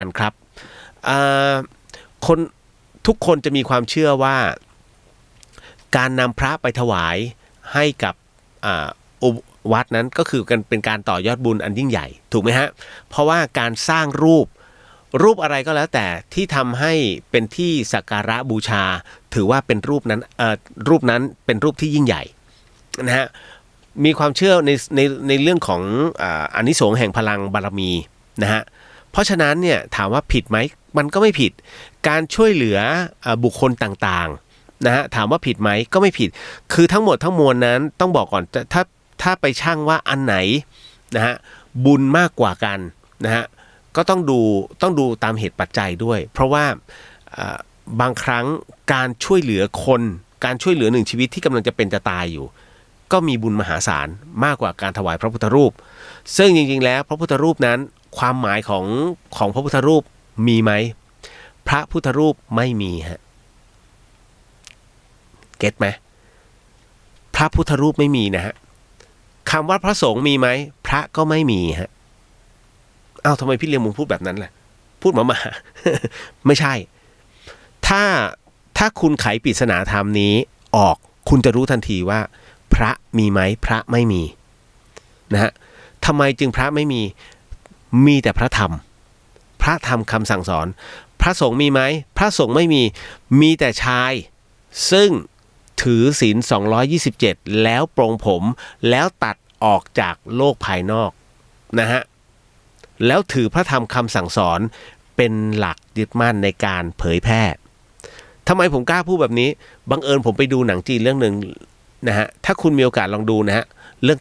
ครับคนทุกคนจะมีความเชื่อว่าการนำพระไปถวายให้กับวัดนั้นก็คือเป็นการต่อยอดบุญอันยิ่งใหญ่ถูกไหมฮะเพราะว่าการสร้างรูปอะไรก็แล้วแต่ที่ทำให้เป็นที่สักการะบูชาถือว่าเป็นรูปนั้นเป็นรูปที่ยิ่งใหญ่นะฮะมีความเชื่อในเรื่องของอานิสงส์แห่งพลังบารมีนะฮะเพราะฉะนั้นเนี่ยถามว่าผิดไหมมันก็ไม่ผิดการช่วยเหลือบุคคลต่างๆนะฮะถามว่าผิดไหมก็ไม่ผิดคือทั้งหมดทั้งมวลนั้นต้องบอกก่อนถ้าไปชั่งว่าอันไหนนะฮะบุญมากกว่ากันนะฮะก็ต้องดูตามเหตุปัจจัยด้วยเพราะว่าบางครั้งการช่วยเหลือคนการช่วยเหลือหนึ่งชีวิตที่กำลังจะเป็นจะตายอยู่ก็มีบุญมหาศาลมากกว่าการถวายพระพุทธรูปซึ่งจริงๆแล้วพระพุทธรูปนั้นความหมายของพระพุทธรูปมีไหมพระพุทธรูปไม่มีฮะเก็ตไหมพระพุทธรูปไม่มีนะฮะคำว่าพระสงฆ์มีไหมพระก็ไม่มีฮะอ้าวทำไมพี่เลี้ยงมึงพูดแบบนั้นล่ะพูดมา ไม่ใช่ถ้าคุณไขปริศนาธรรมนี้ออกคุณจะรู้ทันทีว่าพระมีไหมพระไม่มีนะฮะทำไมจึงพระไม่มีแต่พระธรรมคำสั่งสอนพระสงฆ์มีไหมพระสงฆ์ไม่มีแต่ชายซึ่งถือศีล227แล้วปรงผมแล้วตัดออกจากโลกภายนอกนะฮะแล้วถือพระธรรมคำสั่งสอนเป็นหลักยึดมั่นในการเผยแพร่ทำไมผมกล้าพูดแบบนี้บังเอิญผมไปดูหนังจีนเรื่องหนึ่งนะฮะถ้าคุณมีโอกาสลองดูนะฮะเรื่อง